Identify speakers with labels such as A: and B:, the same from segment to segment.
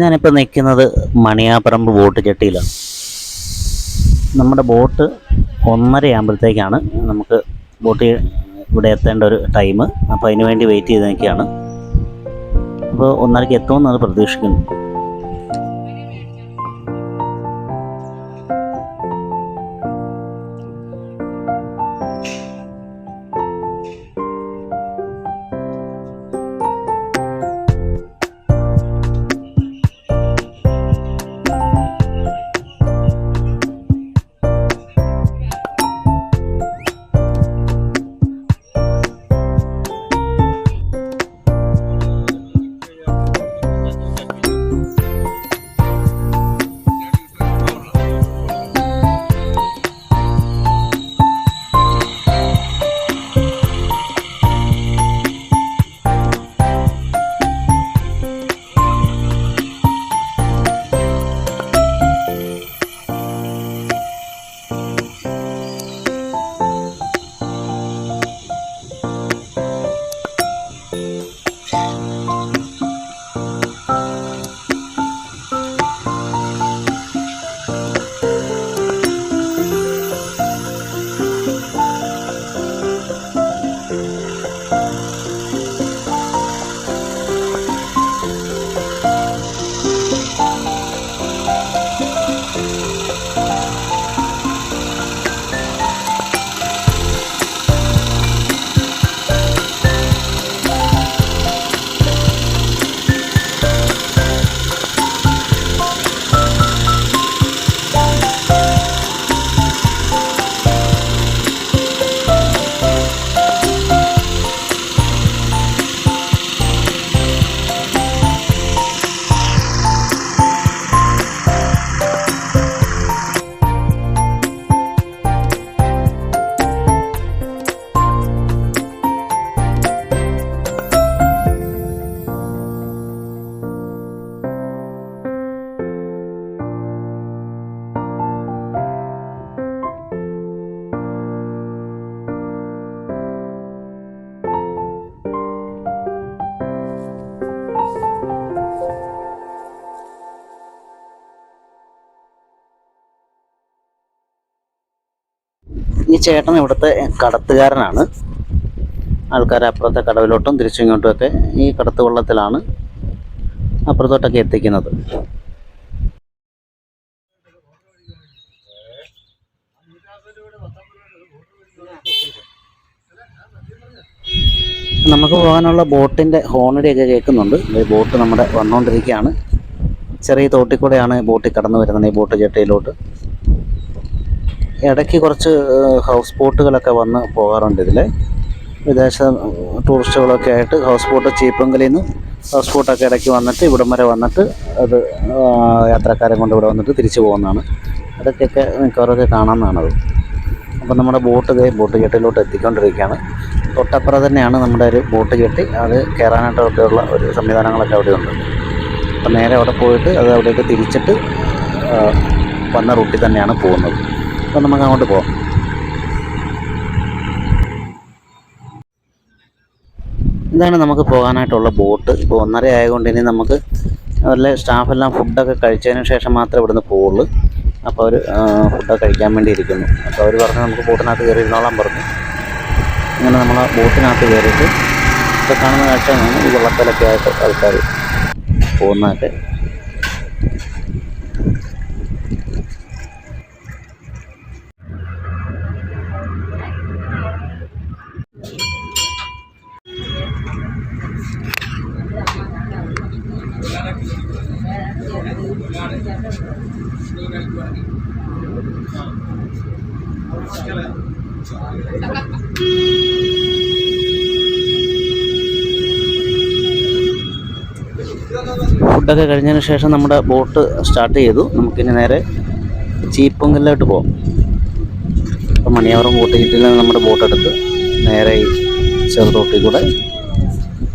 A: ഞാനിപ്പോൾ നിൽക്കുന്നത് മണിയാപ്പറമ്പ് ബോട്ട് ജെട്ടിയിലാണ്. നമ്മുടെ ബോട്ട് 1:30 ആകുമ്പോഴത്തേക്കാണ് നമുക്ക് ബോട്ട് ഇവിടെ എത്തേണ്ട ഒരു ടൈം. അപ്പോൾ അതിന് വേണ്ടി വെയിറ്റ് ചെയ്ത് നിൽക്കുകയാണ്. അപ്പോൾ 1:30ക്ക് എത്തുമെന്നാണ് പ്രതീക്ഷിക്കുന്നത്. ഈ ചേട്ടൻ ഇവിടുത്തെ കടത്തുകാരനാണ്. ആൾക്കാരെ അപ്പുറത്തെ കടവിലോട്ടും തിരിച്ചിങ്ങോട്ടുമൊക്കെ ഈ കടത്ത് വള്ളത്തിലാണ് അപ്പുറത്തോട്ടൊക്കെ എത്തിക്കുന്നത്. നമുക്ക് പോകാനുള്ള ബോട്ടിൻ്റെ ഹോണടിയൊക്കെ കേൾക്കുന്നുണ്ട്. ബോട്ട് നമ്മുടെ വന്നുകൊണ്ടിരിക്കുകയാണ്. ചെറിയ തോട്ടിൽ കൂടെയാണ് ബോട്ടിൽ കടന്നു വരുന്നത്, ഈ ബോട്ട് ജെട്ടിയിലോട്ട്. ഇടയ്ക്ക് കുറച്ച് ഹൗസ് ബോട്ടുകളൊക്കെ വന്ന് പോകാറുണ്ട് ഇതിൽ. വിദേശ ടൂറിസ്റ്റുകളൊക്കെ ആയിട്ട് ഹൗസ് ബോട്ട് ചീപ്പങ്കലിൽ നിന്ന് ഹൗസ് ബോട്ടൊക്കെ ഇടയ്ക്ക് വന്നിട്ട് ഇവിടം വരെ വന്നിട്ട് അത് യാത്രക്കാരെ കൊണ്ട് ഇവിടെ വന്നിട്ട് തിരിച്ചു പോകുന്നതാണ്. അതൊക്കെ മിക്കവാറൊക്കെ കാണാമെന്നാണത്. അപ്പം നമ്മുടെ ബോട്ട് ജെട്ടിയിലോട്ട് എത്തിക്കൊണ്ടിരിക്കുകയാണ്. തൊട്ടപ്പുറം തന്നെയാണ് നമ്മുടെ ഒരു ബോട്ട് ജെട്ടി. അത് കയറാനായിട്ടൊക്കെയുള്ള ഒരു സംവിധാനങ്ങളൊക്കെ അവിടെയുണ്ട്. അപ്പം നേരെ അവിടെ പോയിട്ട് അത് അവിടേക്ക് തിരിച്ചിട്ട് വന്ന റൂട്ടിൽ തന്നെയാണ് പോകുന്നത്. അപ്പം നമുക്ക് അങ്ങോട്ട് പോകാം. ഇതാണ് നമുക്ക് പോകാനായിട്ടുള്ള ബോട്ട്. ഇപ്പോൾ 1:30 ആയതുകൊണ്ട് ഇനി നമുക്ക് അവരിലെ സ്റ്റാഫെല്ലാം ഫുഡൊക്കെ കഴിച്ചതിന് ശേഷം മാത്രമേ ഇവിടുന്ന് പോവുള്ളൂ. അപ്പോൾ അവർ ഫുഡൊക്കെ കഴിക്കാൻ വേണ്ടി ഇരിക്കുന്നു. അപ്പോൾ അവർ പറഞ്ഞു നമുക്ക് ബോട്ടിനകത്ത് കയറി ഇരുന്നോളാൻ പറഞ്ഞു. അങ്ങനെ നമ്മൾ ആ ബോട്ടിനകത്ത് കയറിയിട്ട് ഇപ്പോൾ കാണുന്ന കാഴ്ചയാണ് ഈ വെള്ളത്തിലൊക്കെ ആയിട്ട് ആൾക്കാർ പോകുന്നതൊക്കെ. ഫുഡൊക്കെ കഴിഞ്ഞതിന് ശേഷം നമ്മുടെ ബോട്ട് സ്റ്റാർട്ട് ചെയ്തു. നമുക്കിനി നേരെ ചീപ്പങ്കലിലോട്ട് പോകാം. അപ്പോൾ മണിയാവറം ബോട്ട് ജെട്ടിയിൽ നമ്മുടെ ബോട്ടെടുത്ത് നേരെ ഈ ചെറുതോട്ടിൽ കൂടെ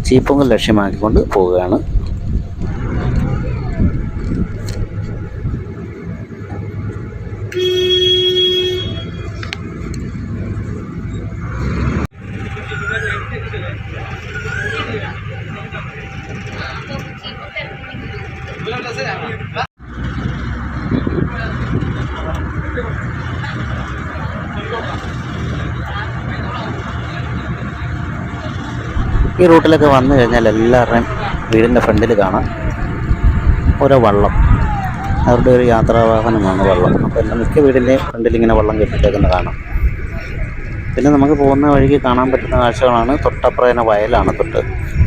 A: ചീപ്പങ്കൽ ലക്ഷ്യമാക്കിക്കൊണ്ട് പോവുകയാണ്. ഈ റൂട്ടിലൊക്കെ വന്നു കഴിഞ്ഞാൽ എല്ലാവരുടെയും വീടിൻ്റെ ഫ്രണ്ടിൽ കാണാം ഓരോ വള്ളം. അവരുടെ ഒരു യാത്രാവാഹനമാണ് വള്ളം. അപ്പോൾ എല്ലാം മിക്ക വീടിൻ്റെയും ഫ്രണ്ടിൽ ഇങ്ങനെ വള്ളം കെട്ടിട്ടേക്കുന്നത് കാണാം. പിന്നെ നമുക്ക് പോകുന്ന വഴിക്ക് കാണാൻ പറ്റുന്ന കാഴ്ചകളാണ് തൊട്ടപ്പുറം വയലാണ്.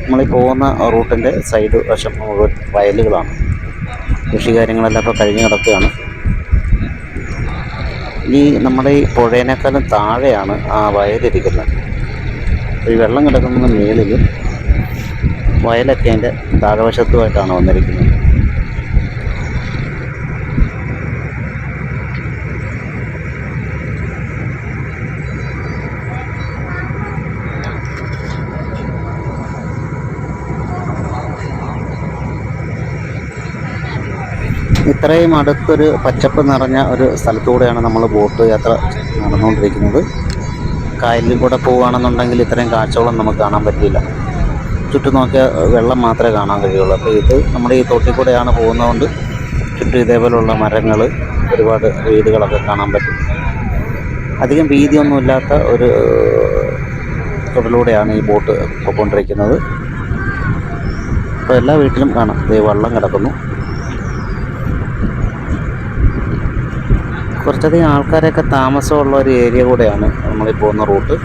A: നമ്മളീ പോകുന്ന റൂട്ടിൻ്റെ സൈഡ് വശം മുഴുവൻ വയലുകളാണ്. കൃഷി കാര്യങ്ങളെല്ലാം ഇപ്പോൾ കഴിഞ്ഞ് കിടക്കുകയാണ്. ഈ നമ്മുടെ ഈ പുഴേനേക്കാളും താഴെയാണ് ആ വയലിരിക്കുന്നത്. ഈ വെള്ളം കിടക്കുന്ന മേളിൽ വയലൊക്കെ അതിൻ്റെ താഴെവശത്തുമായിട്ടാണ് വന്നിരിക്കുന്നത്. ഇത്രയും അടുത്തൊരു പച്ചപ്പ് നിറഞ്ഞ ഒരു സ്ഥലത്തൂടെയാണ് നമ്മൾ ബോട്ട് യാത്ര നടന്നുകൊണ്ടിരിക്കുന്നത്. കായലിൽ കൂടെ പോവുകയാണെന്നുണ്ടെങ്കിൽ ഇത്രയും കാഴ്ചകളും നമുക്ക് കാണാൻ പറ്റില്ല. ചുറ്റും നോക്കിയാൽ വെള്ളം മാത്രമേ കാണാൻ കഴിയുള്ളൂ. അപ്പോൾ ഇത് നമ്മുടെ ഈ തോട്ടിൽ കൂടെയാണ് പോകുന്നതുകൊണ്ട് ചുറ്റും ഇതേപോലെയുള്ള മരങ്ങൾ, ഒരുപാട് വീടുകളൊക്കെ കാണാൻ പറ്റും. അധികം വീതിയൊന്നുമില്ലാത്ത ഒരു തൊടിലൂടെയാണ് ഈ ബോട്ട് പോയിക്കൊണ്ടിരിക്കുന്നത്. അപ്പോൾ എല്ലാ വീട്ടിലും കാണാം ഈ വള്ളം കിടക്കുന്നു. കുറച്ചധികം ആൾക്കാരൊക്കെ താമസമുള്ള ഒരു ഏരിയ കൂടെയാണ് നമ്മളീ പോകുന്ന റൂട്ട്.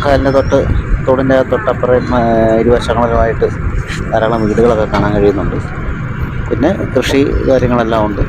A: കായലിൻ്റെ തോടിൻ്റെ തൊട്ടപ്പുറം ഇരുവശങ്ങളിലുമായിട്ട് ധാരാളം വീടുകളൊക്കെ കാണാൻ കഴിയുന്നുണ്ട്. പിന്നെ കൃഷി കാര്യങ്ങളെല്ലാം ഉണ്ട്.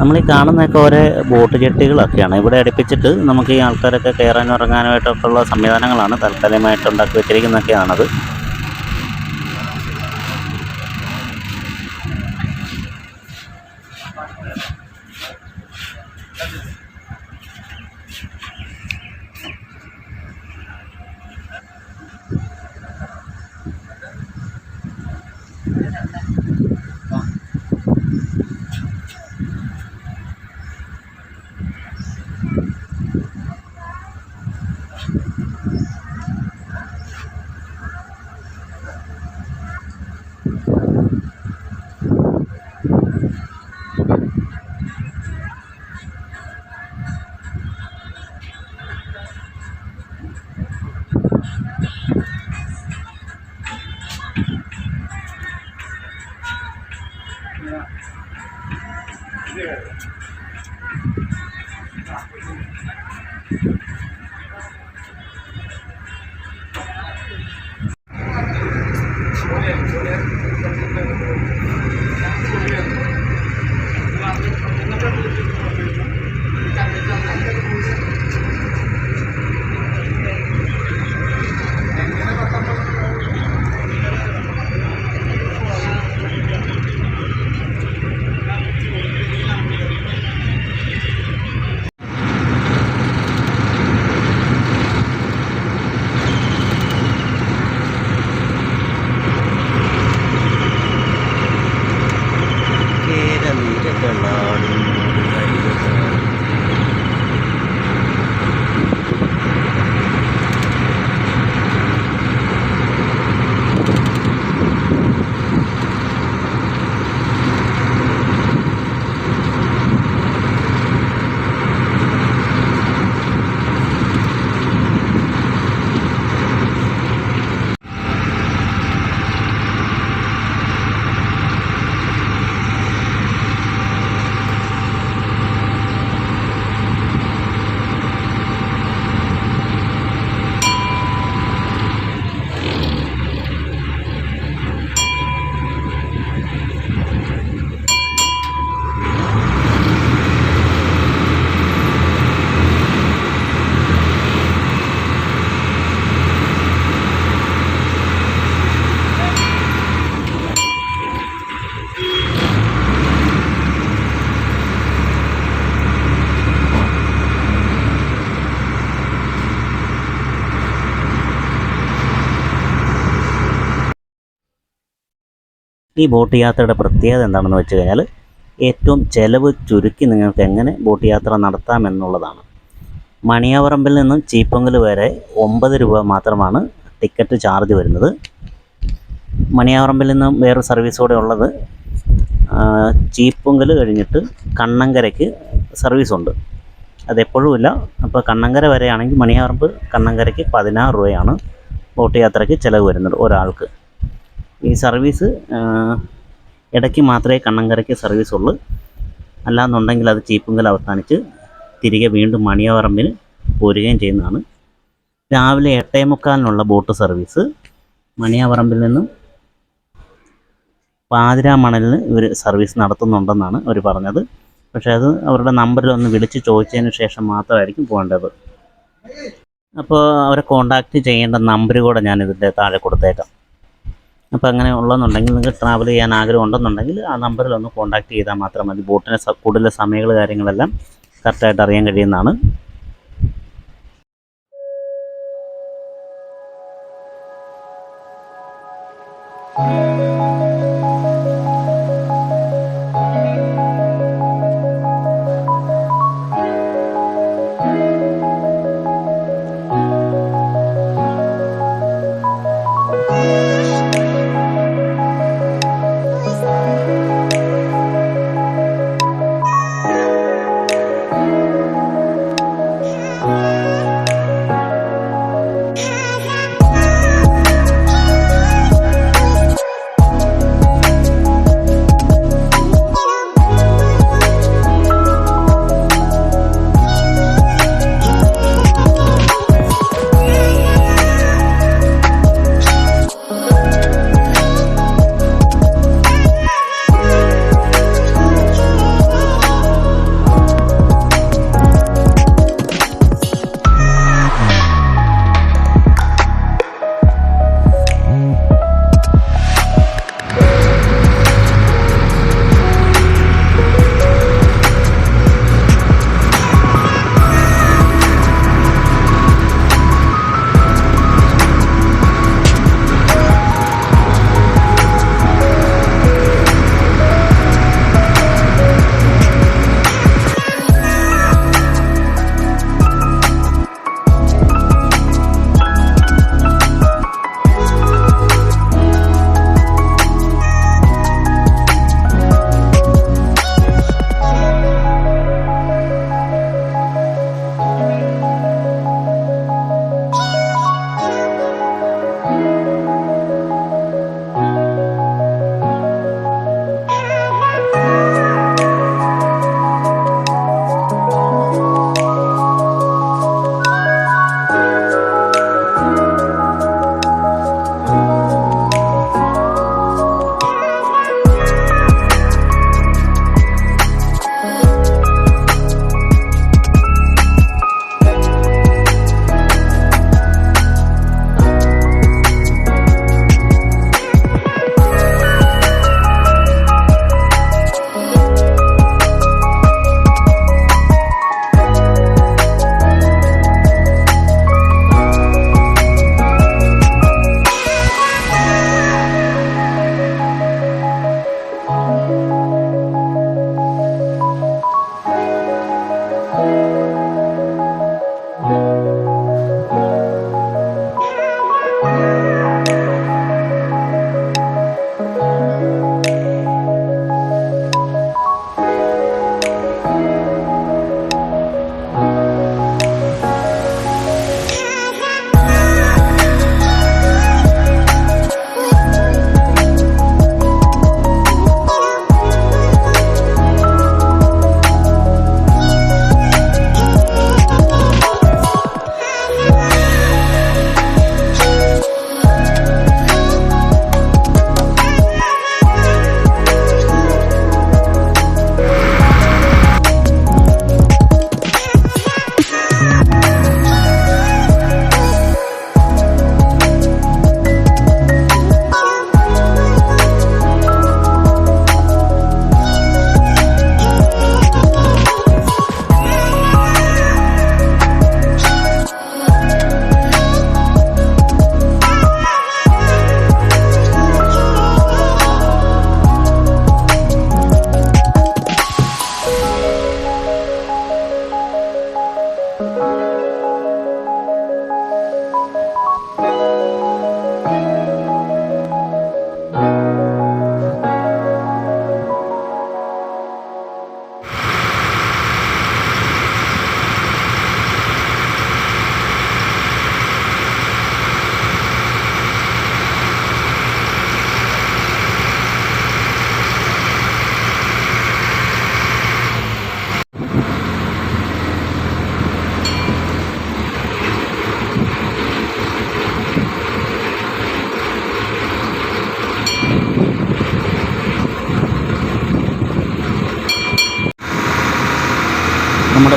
A: നമ്മൾ ഈ കാണുന്നതൊക്കെ ഓരോ ബോട്ട് ജെട്ടികളൊക്കെയാണ്. ഇവിടെ അടുപ്പിച്ചിട്ട് നമുക്ക് ഈ ആൾക്കാരൊക്കെ കയറാനും ഇറങ്ങാനുമായിട്ടൊക്കെ ഉള്ള സംവിധാനങ്ങളാണ് താൽക്കാലികമായിട്ട് ഉണ്ടാക്കി വെച്ചിരിക്കുന്നതൊക്കെയാണത്. ഈ ബോട്ട് യാത്രയുടെ പ്രത്യേകത എന്താണെന്ന് വെച്ച് കഴിഞ്ഞാൽ ഏറ്റവും ചിലവ് ചുരുക്കി നിങ്ങൾക്ക് എങ്ങനെ ബോട്ട് യാത്ര നടത്താമെന്നുള്ളതാണ്. മണിയാവറമ്പിൽ നിന്നും ചീപ്പൊങ്കൽ വരെ 9 രൂപ മാത്രമാണ് ടിക്കറ്റ് ചാർജ് വരുന്നത്. മണിയാവറമ്പിൽ നിന്നും വേറൊരു സർവീസ് കൂടെ ഉള്ളത് ചീപ്പൊങ്കൽ കഴിഞ്ഞിട്ട് കണ്ണങ്കരയ്ക്ക് സർവീസുണ്ട്. അതെപ്പോഴുമില്ല. അപ്പോൾ കണ്ണങ്കര വരെയാണെങ്കിൽ മണിയാവറമ്പ് കണ്ണങ്കരയ്ക്ക് 16 രൂപയാണ് ബോട്ട് യാത്രയ്ക്ക് ചിലവ് വരുന്നത് ഒരാൾക്ക്. ഈ സർവീസ് ഇടയ്ക്ക് മാത്രമേ കണ്ണങ്കരയ്ക്ക് സർവീസുള്ളൂ. അല്ലാന്നുണ്ടെങ്കിൽ അത് ചീപ്പൊങ്കൽ അവസാനിച്ച് തിരികെ വീണ്ടും മണിയാവറമ്പിന് പോരുകയും ചെയ്യുന്നതാണ്. രാവിലെ 8:45 ബോട്ട് സർവീസ് മണിയാവറമ്പിൽ നിന്നും പാതിരാമണലിന് ഇവർ സർവീസ് നടത്തുന്നുണ്ടെന്നാണ് അവർ പറഞ്ഞത്. പക്ഷേ അത് അവരുടെ നമ്പറിലൊന്ന് വിളിച്ച് ചോദിച്ചതിന് ശേഷം മാത്രമായിരിക്കും പോകേണ്ടത്. അപ്പോൾ അവരെ കോൺടാക്റ്റ് ചെയ്യേണ്ട നമ്പർ കൂടെ ഞാൻ ഇതിൻ്റെ താഴെ കൊടുത്തേക്കാം. അപ്പോൾ അങ്ങനെ ഉള്ളതെന്നുണ്ടെങ്കിൽ നിങ്ങൾക്ക് ട്രാവൽ ചെയ്യാൻ ആഗ്രഹം ഉണ്ടെന്നുണ്ടെങ്കിൽ ആ നമ്പറിലൊന്ന് കോൺടാക്റ്റ് ചെയ്താൽ മാത്രം മതി. ബോട്ടിനെ കൂടുതൽ സമയങ്ങൾ കാര്യങ്ങളെല്ലാം കറക്റ്റായിട്ട് അറിയാൻ കഴിയുന്നതാണ്.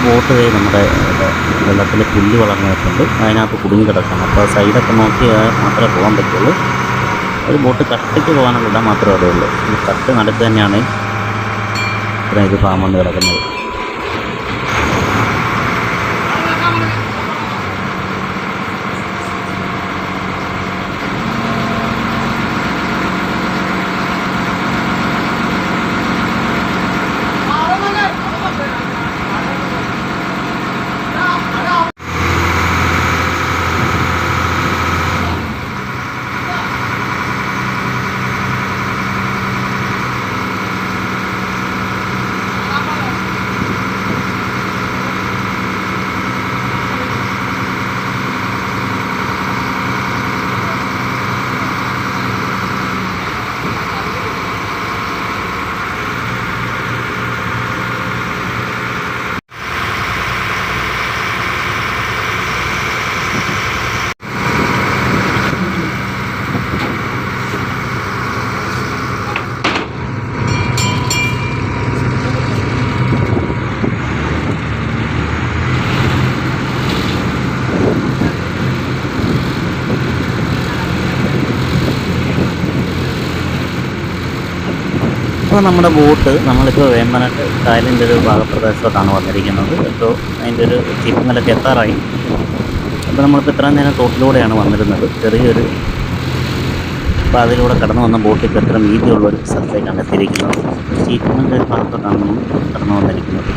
A: ബോട്ട് നമ്മുടെ വെള്ളത്തിൽ പുല്ല് വളർന്നു നിൽക്കുന്നുണ്ട്, അതിനകത്ത് കുടുങ്ങി കിടക്കണം. അപ്പോൾ സൈഡൊക്കെ നോക്കി മാത്രമേ പോകാൻ പറ്റുള്ളൂ. ഒരു ബോട്ട് കട്ടിക്ക് പോകാനുള്ള ഇടം മാത്രമേ അവിടെ ഉള്ളൂ. ഈ കട്ട് നടുക്ക് തന്നെയാണ് ഇത്രയും ഇത് ഫാം വന്ന് കിടക്കുന്നത്. അപ്പോൾ നമ്മുടെ ബോട്ട് നമ്മളിപ്പോൾ വേമ്പനാട്ട് കായലിൻ്റെ ഒരു ഭാഗപ്രദേശത്തോട്ടാണ് വന്നിരിക്കുന്നത്. ഇപ്പോൾ അതിൻ്റെ ഒരു ചീപ്പുങ്ങലൊക്കെ എത്താറായി. അപ്പോൾ നമ്മളിപ്പോൾ ഇത്രയും നേരം തോട്ടിലൂടെയാണ് വന്നിരുന്നത്. ചെറിയൊരു പാതയിലൂടെ കടന്നു വന്ന ബോട്ട് ഇപ്പോൾ എത്ര വീതിയുള്ളൊരു സ്ഥലത്തേക്കാണ് എത്തിയിരിക്കുന്നത്. ചീപ്പുങ്ങലിൻ്റെ ഒരു ഭാഗത്തോട്ടാണ് നമ്മൾ കടന്നു വന്നിരിക്കുന്നത്.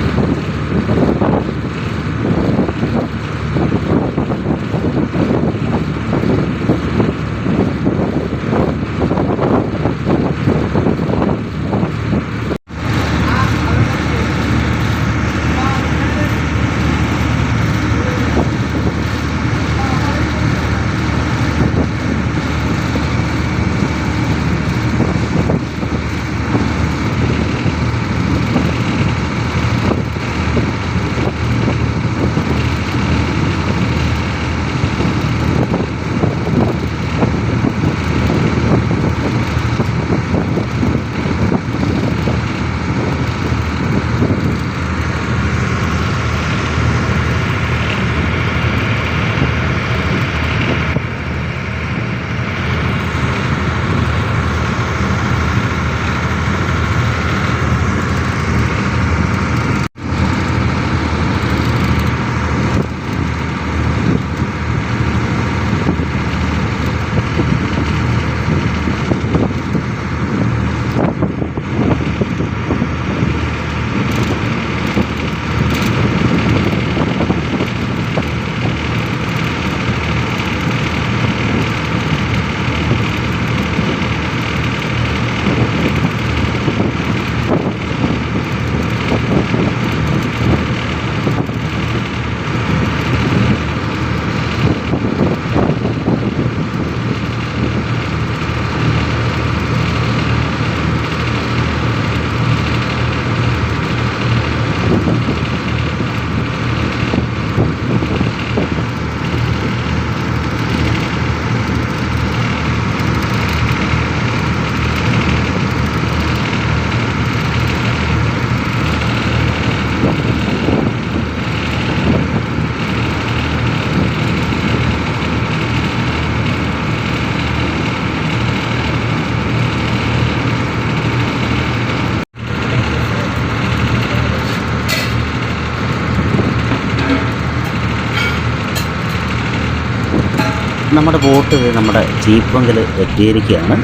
A: നമ്മുടെ ബോട്ട് നമ്മുടെ ചീപ്പങ്കിൽ എത്തിയിരിക്കുകയാണ്.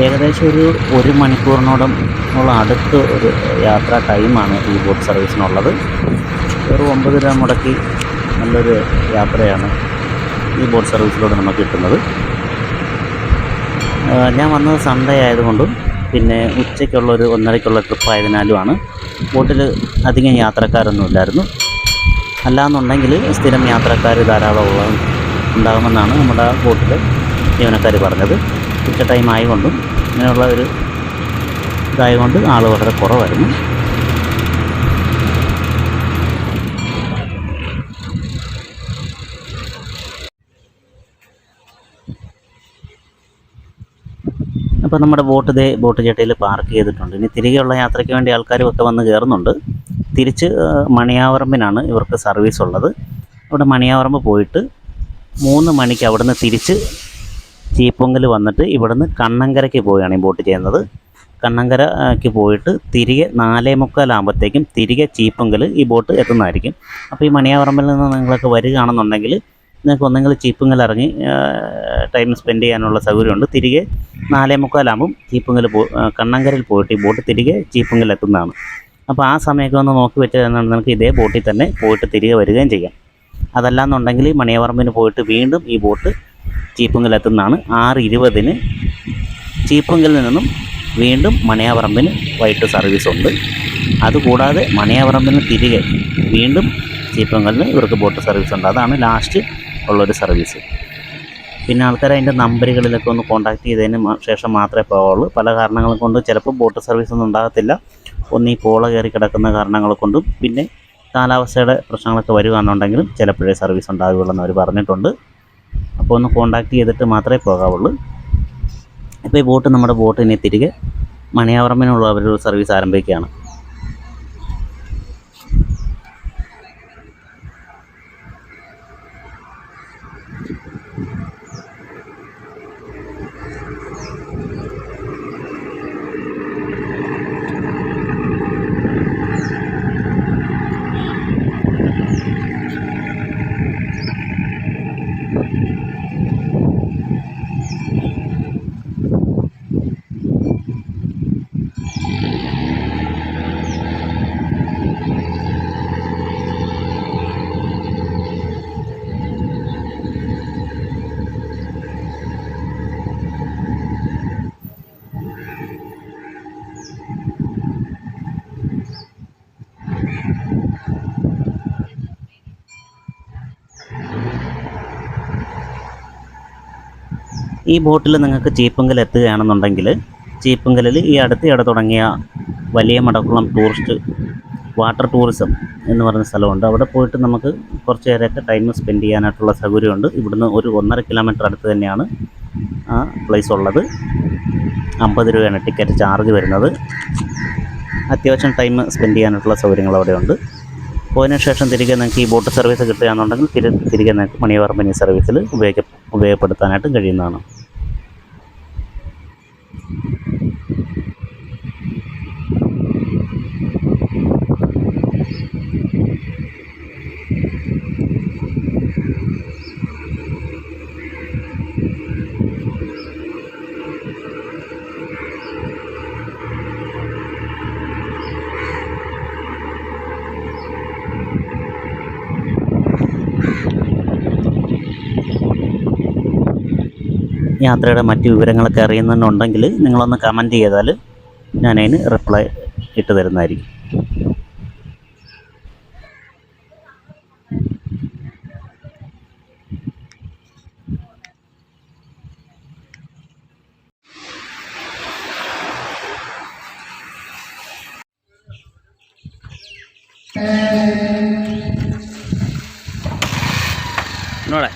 A: ഏകദേശം ഒരു മണിക്കൂറിനോളം ഉള്ള അടുത്ത് ഒരു യാത്രാ ടൈമാണ് ഈ ബോട്ട് സർവീസിനുള്ളത്. ഒരു 9 രൂപ മുടക്കി നല്ലൊരു യാത്രയാണ് ഈ ബോട്ട് സർവീസിലൂടെ നമുക്ക് കിട്ടുന്നത്. ഞാൻ വന്നത് സൺഡേ ആയതുകൊണ്ടും പിന്നെ ഉച്ചയ്ക്കുള്ളൊരു 1:30-ക്കുള്ള ട്രിപ്പായതിനാലുമാണ് ബോട്ടിൽ അധികം യാത്രക്കാരൊന്നും ഇല്ലായിരുന്നു. അല്ലാന്നുണ്ടെങ്കിൽ സ്ഥിരം യാത്രക്കാർ ധാരാളം ഉണ്ടാകുമെന്നാണ് നമ്മുടെ ബോട്ടിൽ ജീവനക്കാർ പറഞ്ഞത്. ഉച്ച ടൈം ആയതുകൊണ്ടും ഇങ്ങനെയുള്ള ഒരു ഇതായതുകൊണ്ട് ആൾ വളരെ കുറവായിരുന്നു. അപ്പോൾ നമ്മുടെ ബോട്ട് ബോട്ട് ജെട്ടിയിൽ പാർക്ക് ചെയ്തിട്ടുണ്ട്. ഇനി തിരികെയുള്ള യാത്രയ്ക്ക് വേണ്ടി ആൾക്കാരും ഒക്കെ വന്ന് കയറുന്നുണ്ട്. തിരിച്ച് മണിയാവറമ്പിനാണ് ഇവർക്ക് സർവീസ് ഉള്ളത്. അവിടെ മണിയാവറമ്പ് പോയിട്ട് 3 മണിക്ക് അവിടുന്ന് തിരിച്ച് ചീപ്പൊങ്കൽ വന്നിട്ട് ഇവിടുന്ന് കണ്ണങ്കരയ്ക്ക് പോവുകയാണ് ഈ ബോട്ട് ചെയ്യുന്നത്. കണ്ണങ്കരയ്ക്ക് പോയിട്ട് തിരികെ 4:45 ആകുമ്പോഴത്തേക്കും തിരികെ ചീപ്പൊങ്കൽ ഈ ബോട്ട് എത്തുന്നതായിരിക്കും. അപ്പോൾ ഈ മണിയാവറമ്പിൽ നിന്ന് നിങ്ങൾക്ക് വരികയാണെന്നുണ്ടെങ്കിൽ നിങ്ങൾക്ക് ഒന്നെങ്കിൽ ചീപ്പൊങ്കൽ ഇറങ്ങി ടൈം സ്പെൻഡ് ചെയ്യാനുള്ള സൗകര്യമുണ്ട്. തിരികെ 4:45 ആകുമ്പം ചീപ്പൊങ്കൽ കണ്ണങ്കരയിൽ പോയിട്ട് ഈ ബോട്ട് തിരികെ ചീപ്പൊങ്കൽ എത്തുന്നതാണ്. അപ്പോൾ ആ സമയമൊക്കെ ഒന്ന് നോക്കി വെച്ച് നമുക്ക് ഇതേ ബോട്ടിൽ തന്നെ പോയിട്ട് തിരികെ വരികയും ചെയ്യാം. അതല്ലാന്നുണ്ടെങ്കിൽ മണിയാവറമ്പിന് പോയിട്ട് വീണ്ടും ഈ ബോട്ട് ചീപ്പൊങ്കൽ എത്തുന്നതാണ്. 6:20 ചീപ്പൊങ്കലിൽ നിന്നും വീണ്ടും മണിയാവറമ്പിന് വൈകിട്ട് സർവീസുണ്ട്. അതുകൂടാതെ മണിയാവറമ്പിന് തിരികെ വീണ്ടും ചീപ്പൊങ്കലിന് ഇവർക്ക് ബോട്ട് സർവീസുണ്ട്. അതാണ് ലാസ്റ്റ് ഉള്ളൊരു സർവീസ്. പിന്നെ ആൾക്കാർ അതിൻ്റെ നമ്പറുകളിലൊക്കെ ഒന്ന് കോൺടാക്ട് ചെയ്തതിന് ശേഷം മാത്രമേ പോവുള്ളൂ. പല കാരണങ്ങൾ കൊണ്ട് ചിലപ്പോൾ ബോട്ട് സർവീസൊന്നും ഉണ്ടാകത്തില്ല. ഒന്ന് ഈ പോള കയറി കിടക്കുന്ന കാരണങ്ങൾ കൊണ്ടും പിന്നെ കാലാവസ്ഥയുടെ പ്രശ്നങ്ങളൊക്കെ വരികയാണെന്നുണ്ടെങ്കിലും ചിലപ്പോഴേ സർവീസ് ഉണ്ടാവുകയുള്ളൂ എന്ന് അവർ പറഞ്ഞിട്ടുണ്ട്. അപ്പോൾ ഒന്ന് കോൺടാക്ട് ചെയ്തിട്ട് മാത്രമേ പോകാവുള്ളൂ. ഇപ്പോൾ ഈ ബോട്ട് നമ്മുടെ ബോട്ടിനെ തിരികെ മണിയാവറമ്പിനുള്ള അവരൊരു സർവീസ് ആരംഭിക്കുകയാണ്. ഈ ബോട്ടിൽ നിങ്ങൾക്ക് ചീപ്പൊങ്കൽ എത്തുകയാണെന്നുണ്ടെങ്കിൽ ചീപ്പൊങ്കലിൽ ഈ അടുത്തിടെ തുടങ്ങിയ വലിയ മടക്കുളം വാട്ടർ ടൂറിസം എന്ന് പറയുന്ന സ്ഥലമുണ്ട്. അവിടെ പോയിട്ട് നമുക്ക് കുറച്ച് നേരമൊക്കെ ടൈം സ്പെൻഡ് ചെയ്യാനായിട്ടുള്ള സൗകര്യമുണ്ട്. ഇവിടുന്ന് ഒരു 1.5 കിലോമീറ്റർ അടുത്ത് തന്നെയാണ് ആ പ്ലേസ് ഉള്ളത്. 50 രൂപയാണ് ടിക്കറ്റ് ചാർജ് വരുന്നത്. അത്യാവശ്യം ടൈം സ്പെൻഡ് ചെയ്യാനായിട്ടുള്ള സൗകര്യങ്ങൾ അവിടെയുണ്ട്. പോയതിനു ശേഷം തിരികെ നിങ്ങൾക്ക് ഈ ബോട്ട് സർവീസ് കിട്ടുകയാണെന്നുണ്ടെങ്കിൽ തിരികെ നിങ്ങൾക്ക് മണിയാവറമ്പ് സർവീസിൽ ഉപയോഗപ്പെടുത്താനായിട്ട് കഴിയുന്നതാണ്. യാത്രയുടെ മറ്റ് വിവരങ്ങളൊക്കെ അറിയുന്നുണ്ടെങ്കിൽ നിങ്ങളൊന്ന് കമൻറ്റ് ചെയ്താൽ ഞാനതിന് റിപ്ലൈ ഇട്ട് തരുന്നതായിരിക്കും. നോടെ